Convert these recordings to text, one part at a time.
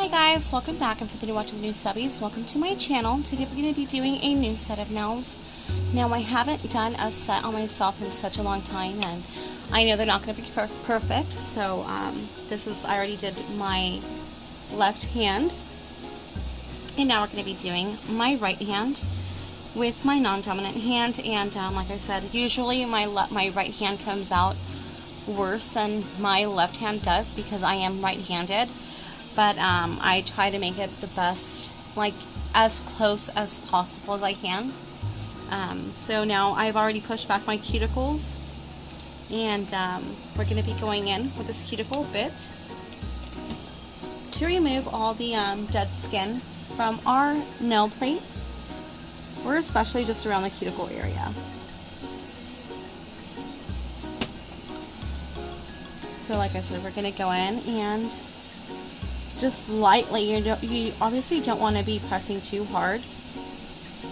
Hey guys, welcome back, and for the new watchers, new subbies, welcome to my channel. Today we're going to be doing a new set of nails. Now I haven't done a set on myself in such a long time, and I know they're not going to be perfect, so I already did my left hand, and now we're going to be doing my right hand with my non-dominant hand. And like I said, usually my right hand comes out worse than my left hand does because I am right-handed. But I try to make it the best, like as close as possible as I can. So now I've already pushed back my cuticles, and we're going to be going in with this cuticle bit to remove all the dead skin from our nail plate, or especially just around the cuticle area. So like I said, we're going to go in and just lightly. You obviously don't want to be pressing too hard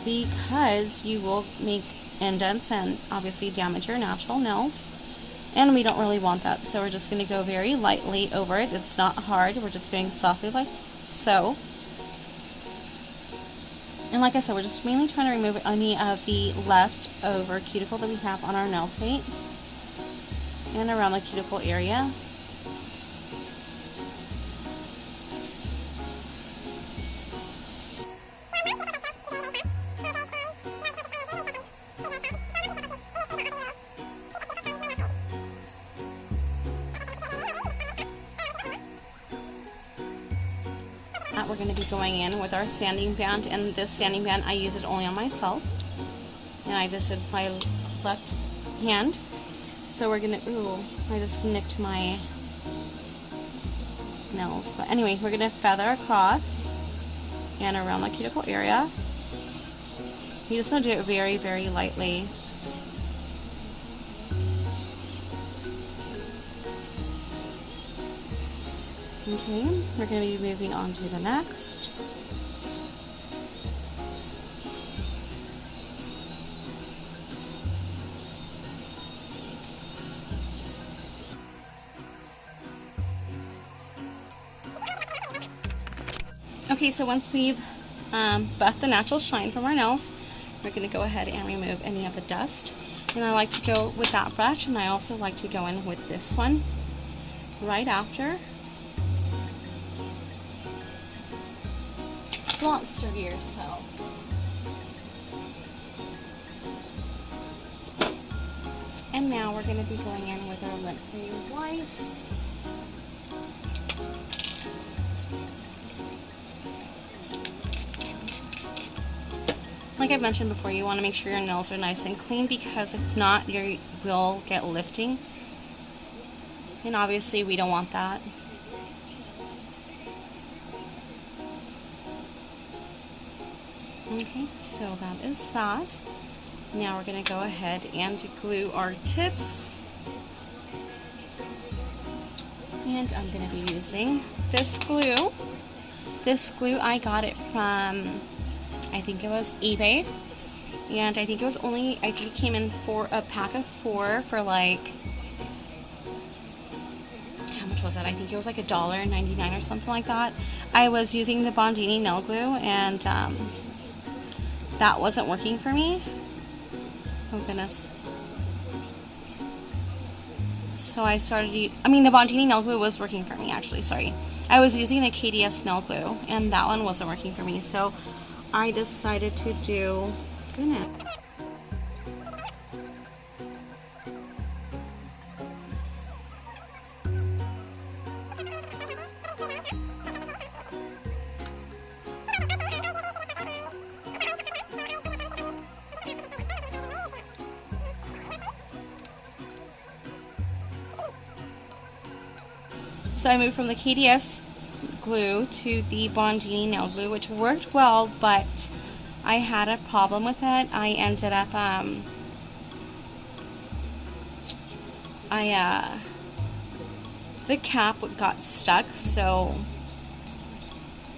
because you will make indents and obviously damage your natural nails, and we don't really want that. So we're just going to go very lightly over it. It's not hard. We're just going softly like so. And like I said, we're just mainly trying to remove any of the leftover cuticle that we have on our nail plate and around the cuticle area. We're going to be going in with our sanding band, and this sanding band I use it only on myself, and I just did my left hand. So we're going to, I just nicked my nails, but anyway, we're going to feather across and around the cuticle area. You just want to do it very, very lightly. Okay, we're going to be moving on to the next. Okay, so once we've buffed the natural shine from our nails, we're going to go ahead and remove any of the dust. And I like to go with that brush, and I also like to go in with this one right after. It's a lot sturdier, so. And now we're going to be going in with our lint-free wipes. Like I've mentioned before, you want to make sure your nails are nice and clean, because if not, you will get lifting. And obviously we don't want that. Okay, so that is that. Now we're going to go ahead and glue our tips. And I'm going to be using this glue. This glue, I got it from, I think it was eBay. And I think it was only, I think it came in for a pack of 4 for like, how much was it? I think it was like $1.99 or something like that. I was using the BondDVee nail glue, and that wasn't working for me. Oh goodness. So I started, the BondDVee nail glue was working for me actually, sorry. I was using the KDS nail glue, and that one wasn't working for me. So I decided to do, goodness. So I moved from the KDS glue to the BondDVee nail glue, which worked well, but I had a problem with it. I ended up, the cap got stuck, so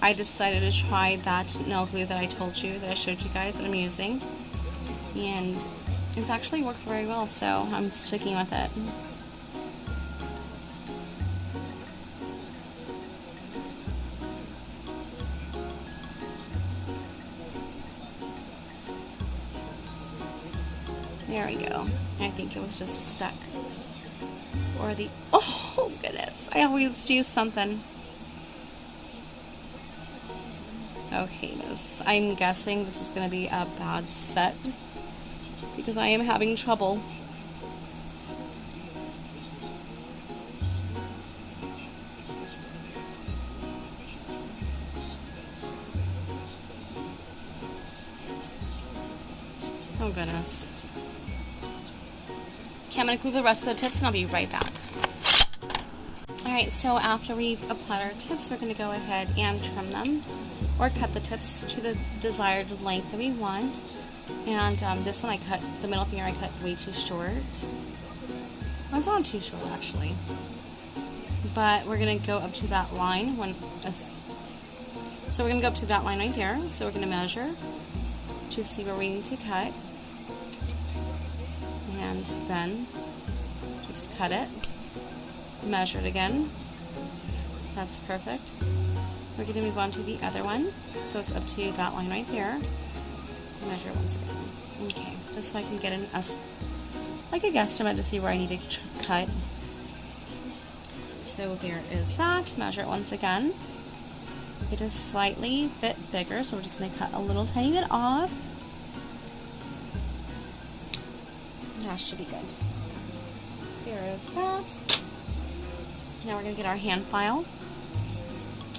I decided to try that nail glue that I told you, that I showed you guys that I'm using, and it's actually worked very well, so I'm sticking with it. There we go. I think it was just stuck. Or the, oh goodness, I always do something. Okay, I'm guessing this is going to be a bad set because I am having trouble. Oh goodness. Okay, I'm going to glue the rest of the tips and I'll be right back. Alright, so after we've applied our tips, we're going to go ahead and trim them or cut the tips to the desired length that we want. And this one the middle finger I cut way too short. Well, it's not too short actually. But we're going to go up to that line. So we're going to go up to that line right there. So we're going to measure to see where we need to cut. And then just cut it. Measure it again. That's perfect. We're going to move on to the other one. So it's up to that line right there. Measure once again. Okay, just so I can get like a guesstimate to see where I need to cut. So there is that. Measure it once again. It is slightly bit bigger, so we're just going to cut a little tiny bit off. That should be good. There is that. Now we're going to get our hand file.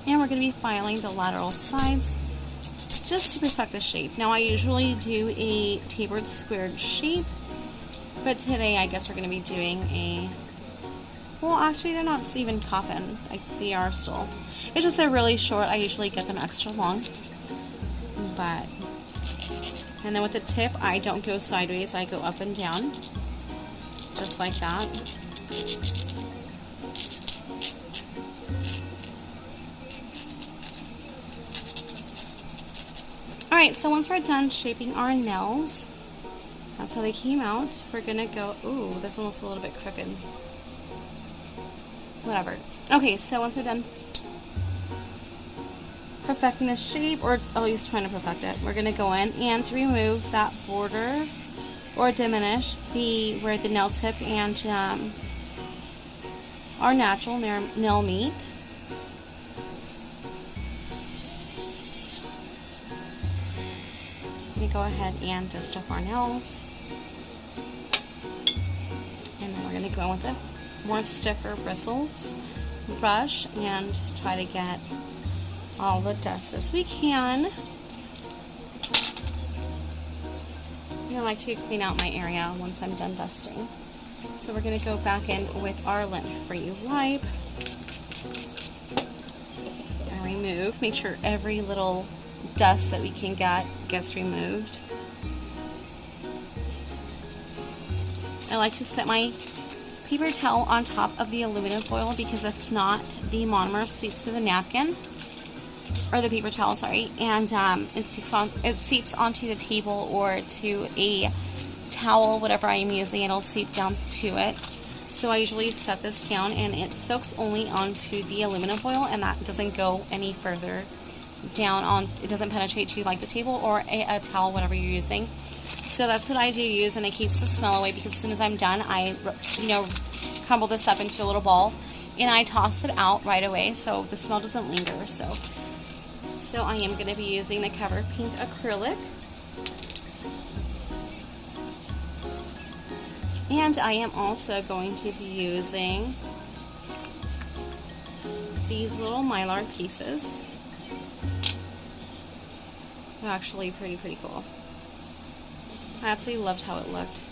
And we're going to be filing the lateral sides just to perfect the shape. Now I usually do a tapered squared shape, but today I guess we're going to be doing a, well actually they're not even coffin, they are still. It's just they're really short. I usually get them extra long. And then with the tip, I don't go sideways, I go up and down. Just like that. Alright, so once we're done shaping our nails, that's how they came out, we're gonna go, ooh, this one looks a little bit crooked. Whatever. Okay, so once we're done perfecting the shape, or at least trying to perfect it, we're gonna go in and to remove that border or diminish where the nail tip and our natural nail meet. I'm gonna go ahead and dust off our nails, and then we're gonna go in with a more stiffer bristles brush and try to get all the dust as we can. I like to clean out my area once I'm done dusting. So we're going to go back in with our lint-free wipe and remove. Make sure every little dust that we can get gets removed. I like to set my paper towel on top of the aluminum foil because if not, the monomer seeps to the napkin. Or the paper towel, sorry, and it seeps onto the table or to a towel, whatever I am using. It'll seep down to it. So I usually set this down, and it soaks only onto the aluminum foil, and that doesn't go any further down on. It doesn't penetrate to like the table or a towel, whatever you're using. So that's what I do use, and it keeps the smell away because as soon as I'm done, I crumble this up into a little ball, and I toss it out right away, so the smell doesn't linger. So I am going to be using the Cover Pink acrylic. And I am also going to be using these little mylar pieces. They're actually pretty cool. I absolutely loved how it looked.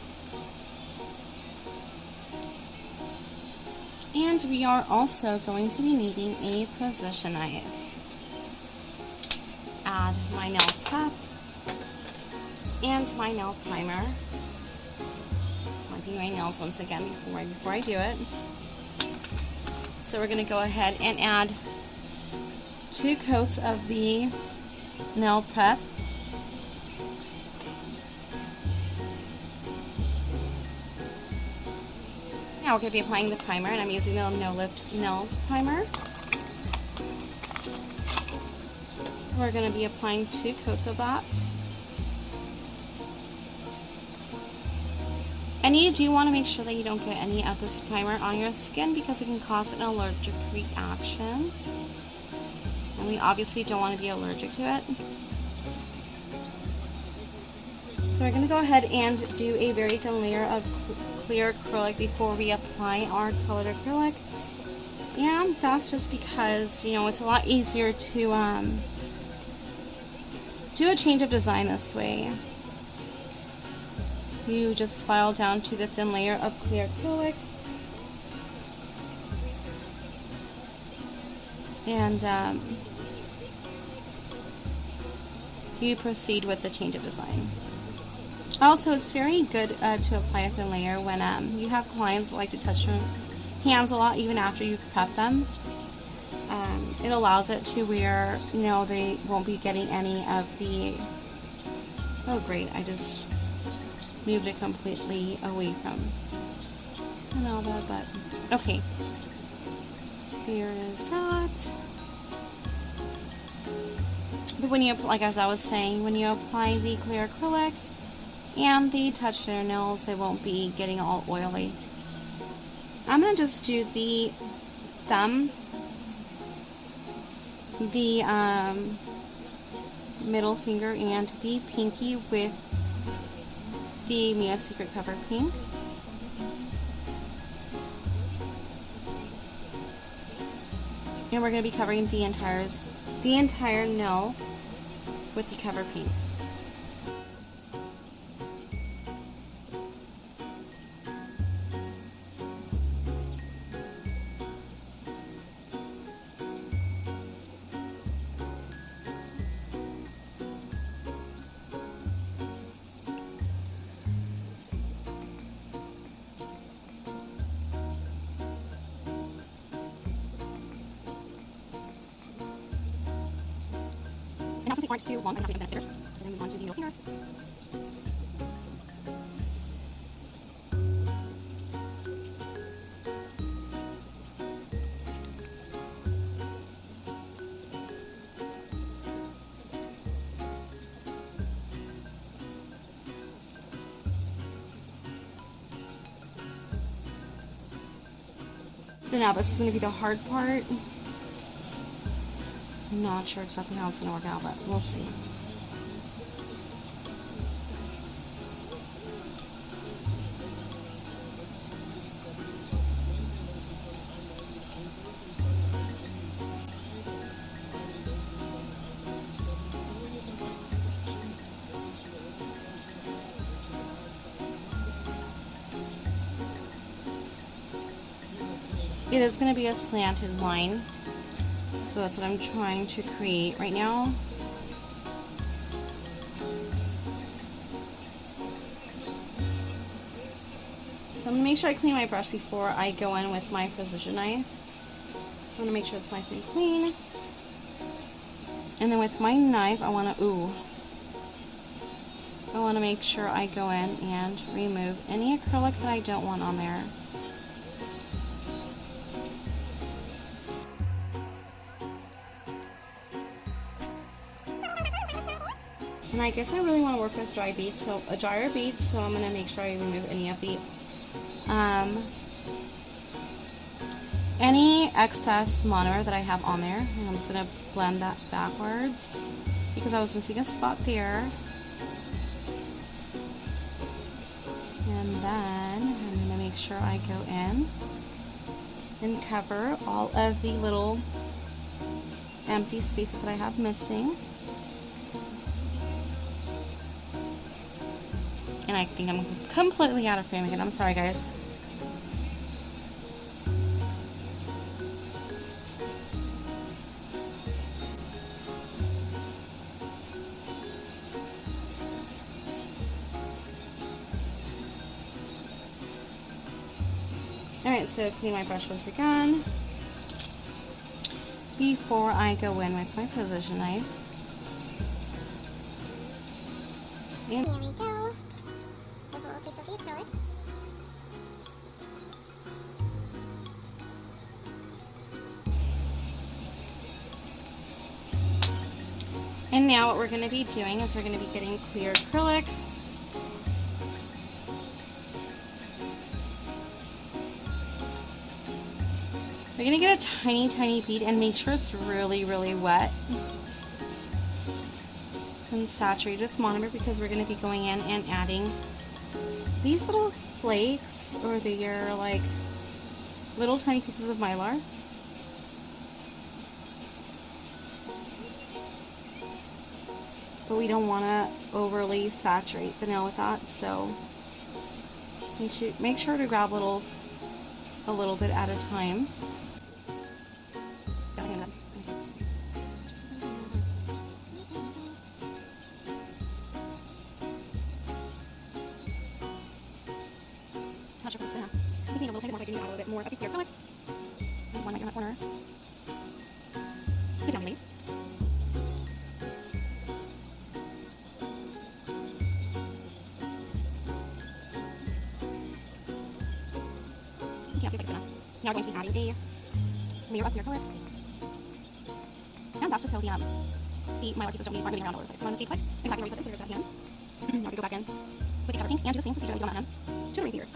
And we are also going to be needing a precision knife. Add my nail prep and my nail primer. Wiping my nails once again before I do it. So we're going to go ahead and add 2 coats of the nail prep. Now we're going to be applying the primer, and I'm using the No Lift Nails primer. We're going to be applying 2 coats of that. And you do want to make sure that you don't get any of this primer on your skin because it can cause an allergic reaction. And we obviously don't want to be allergic to it. So we're going to go ahead and do a very thin layer of clear acrylic before we apply our colored acrylic. And that's just because, you know, it's a lot easier to do a change of design this way. You just file down to the thin layer of clear acrylic. And you proceed with the change of design. Also, it's very good to apply a thin layer when you have clients that like to touch their hands a lot even after you've prepped them. It allows it to where, you know, they won't be getting any of the... Oh great, I just moved it completely away from all that, but okay. There is that. But when you apply, like as I was saying, when you apply the clear acrylic and the touch their nails, they won't be getting all oily. I'm going to just do the thumb, the middle finger, and the pinky with the Mia Secret Cover Pink. And we're going to be covering the entire nail with the Cover Pink. And also, the orange too long, I'm not doing a bit bitter. So then we move on to the middle finger. So now this is going to be the hard part. I'm not sure exactly how it's going to work out, but we'll see. It is going to be a slanted line. So that's what I'm trying to create right now. So I'm going to make sure I clean my brush before I go in with my precision knife. I want to make sure it's nice and clean. And then with my knife, I want to make sure I go in and remove any acrylic that I don't want on there. And I guess I really want to work with dry beads, so a drier bead, so I'm going to make sure I remove any of the any excess monomer that I have on there. And I'm just going to blend that backwards because I was missing a spot there. And then I'm going to make sure I go in and cover all of the little empty spaces that I have missing. And I think I'm completely out of frame again. I'm sorry, guys. Alright, so clean my brush once again before I go in with my precision knife. And here we go. There's a little piece of the acrylic. And now what we're going to be doing is we're going to be getting clear acrylic. We're gonna get a tiny bead and make sure it's really wet and saturated with monomer, because we're gonna be going in and adding these little flakes, or they are like little tiny pieces of mylar. But we don't want to overly saturate the nail with that, so you should make sure to grab a little bit at a time. Not sure if it's gonna. I think we need a little tiny more, but I do need to add a little bit more of a clear color. One right in the corner. Good job, lady. Okay, now we're going to be adding a layer of clear color. And that's just so the mylar pieces aren't moving around all over the place. So I'm going to see put exactly where you put this, so here's that hand. Now we go back in with the color pink and do the same procedure that we did on that hand to the ring here.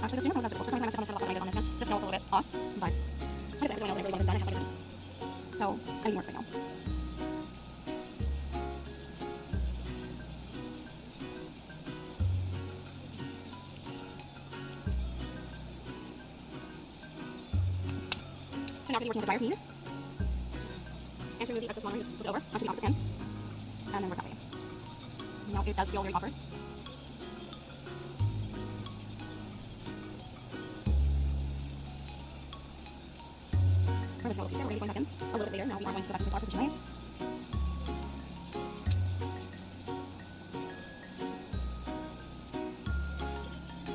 Actually, this nail sounds difficult. For some reason, I must have a lot on this hand. This nail is a little bit off, but I just everyone else I really wanted done. I have like a so I need more signal. So now we're going to be working with the dryer here. And to remove the excess monomer, just flip it over onto the opposite end. And then work that way. Now it does feel very awkward. We're just going to be going back in a little bit later. Now we are going to go back into our position layer.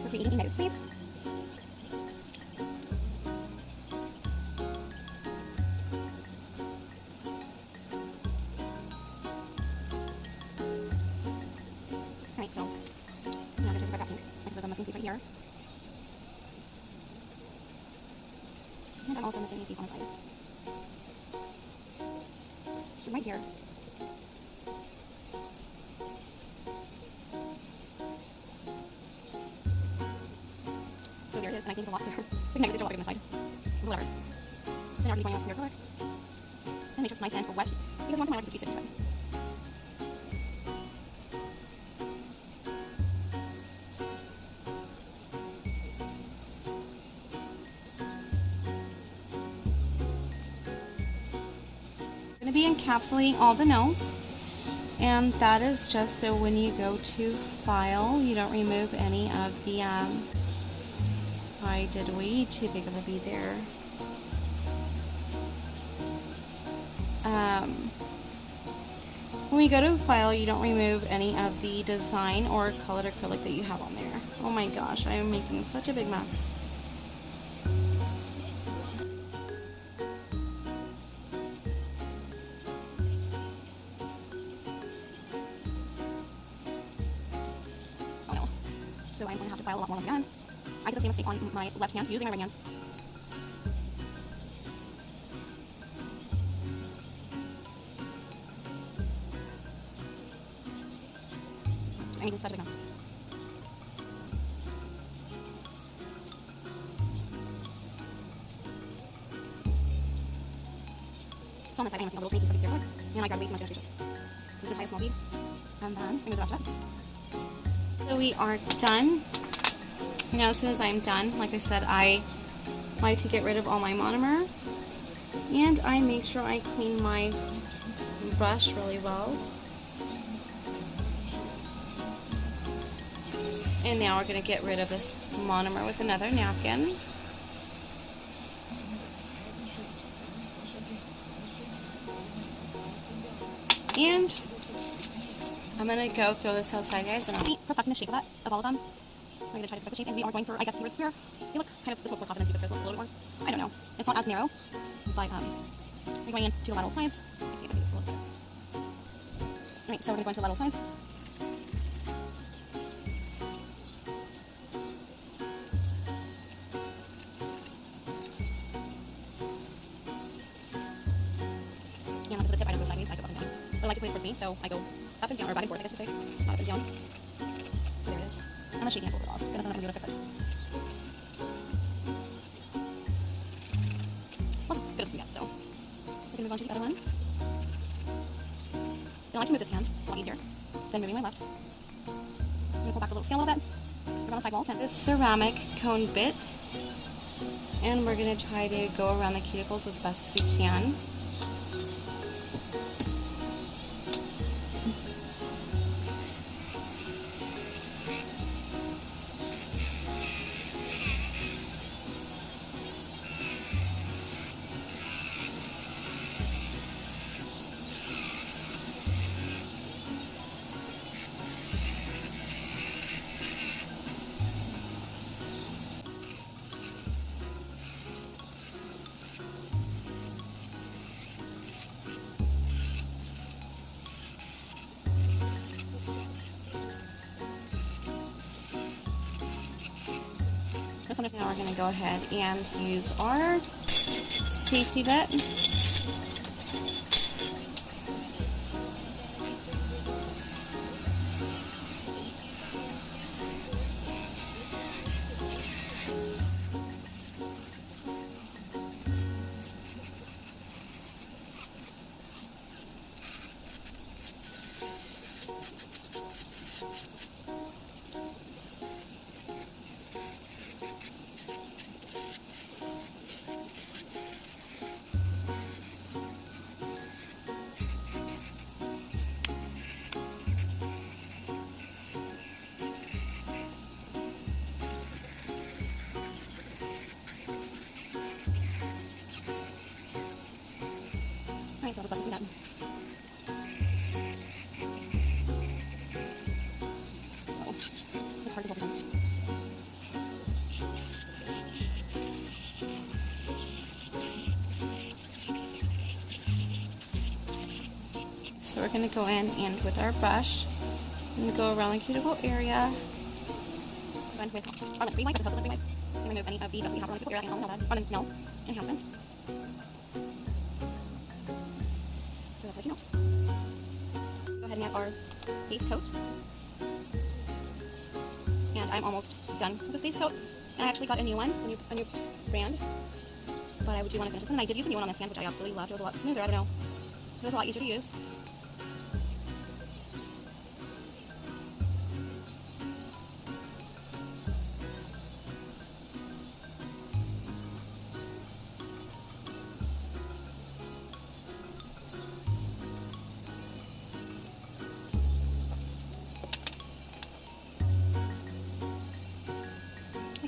So creating a negative space. Alright, so now I'm going to take that pink because there's a missing piece right here. And I'm also missing a piece on the side. So right here. So there it is, and I think it's a lot clearer. The negatives are a lot bigger on the side. Whatever. So now we're going to clear color. And make sure it's nice and wet, because I want my to be sitting to it. Going to be encapsulating all the nails, and that is just so when you go to file, you don't remove any of the I did way too big of a bead there. When we go to file, you don't remove any of the design or colored acrylic that you have on there. Oh my gosh, I am making such a big mess. So I'm going to have to file a lot more again. I did the same mistake on my left hand using my right hand. I made such a big mess. So on this side, I'm missing a little tiny piece of clear color, and I grabbed way too much in just. So just apply a small bead, and then remove the rest of it. So we are done. You know, as soon as I'm done, like I said, I like to get rid of all my monomer, and I make sure I clean my brush really well. And now we're going to get rid of this monomer with another napkin. And I'm going to go throw this outside, guys, and I'll be perfecting the shape of all of them. I'm going to try to perfect the shape, and we are going for, I guess, here a square. They look kind of, this looks more confident, this looks a little bit more, I don't know. It's not as narrow, but we're going into the lateral sides. Let's see if I can do this a little better. Alright, so we're going to go into the lateral sides. Yeah, onto the tip, I don't go sideways, I go up and down. But I like to put it towards me, so I go up and down, or back and forth, I guess you say. Up and down. So So there it is. I'm not shaking it a little bit off. Goodness, I'm not going to be able to fix it. Well, it's good as we get, so we're going to move on to the other one. I like to move this hand. It's a lot easier than moving my left. I'm going to pull back the little scale a little bit. Around the side walls. This ceramic cone bit. And we're going to try to go around the cuticles as best as we can. So now we're going to go ahead and use our safety bit. Alright, so I'll just let this be done. Oh, it's hard to hold things. So we're going to go in and with our brush, I'm going to go around the cuticle area. And with our lip wipe, just a lip wipe, and remove any of the dust we have around the cuticle area and all of that on the nail enhancement. So that's how you melt. Go ahead and add our base coat. And I'm almost done with this base coat. And I actually got a new one, a new brand. But I do want to finish this one. And I did use a new one on this hand, which I absolutely loved. It was a lot smoother, I don't know. It was a lot easier to use.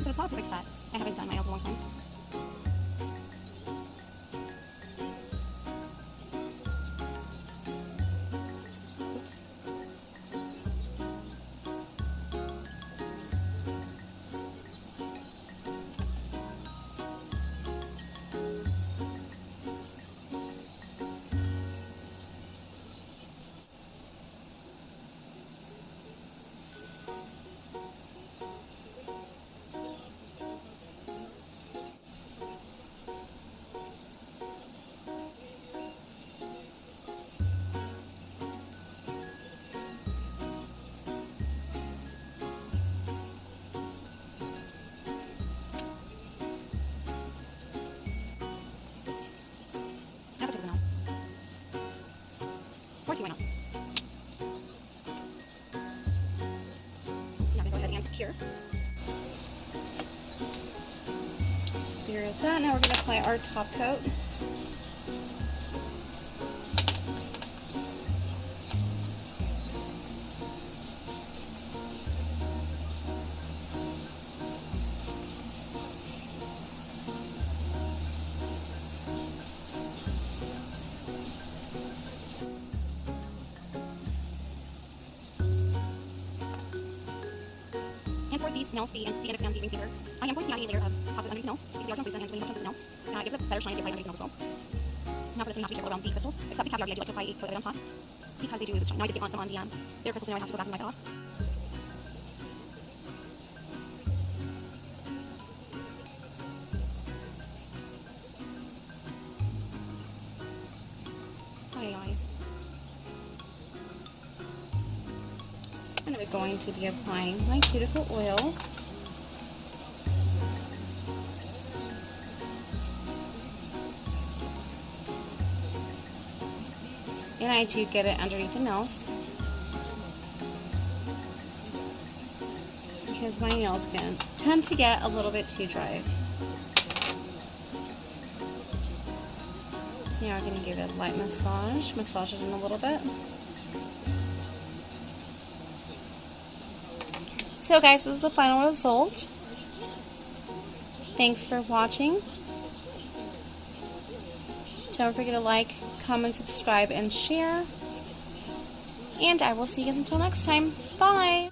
So it's not a perfect set. I haven't done my nails in a long time. Oops. Or two, why not? So now I'm going to go ahead and cure. So there is that. Now we're going to apply our top coat. And for these nails, the index and the ring finger, I am going to be adding a layer of top coat underneath the nails because they are translucent and when you touch the nail, it gives it a better shine if you apply it underneath the nails as well. Now for this one, you have to be careful around the crystals. Except the caviar, I do like to apply a coat of it on top because they do lose its shine. Now I did get on some on the their crystals, so now I have to go back and wipe it off. I'm going to be applying my cuticle oil. And I do get it underneath the nails, because my nails tend to get a little bit too dry. Now we're going to give it a light massage it in a little bit. So guys, this is the final result. Thanks for watching. Don't forget to like, comment, subscribe, and share. And I will see you guys until next time. Bye!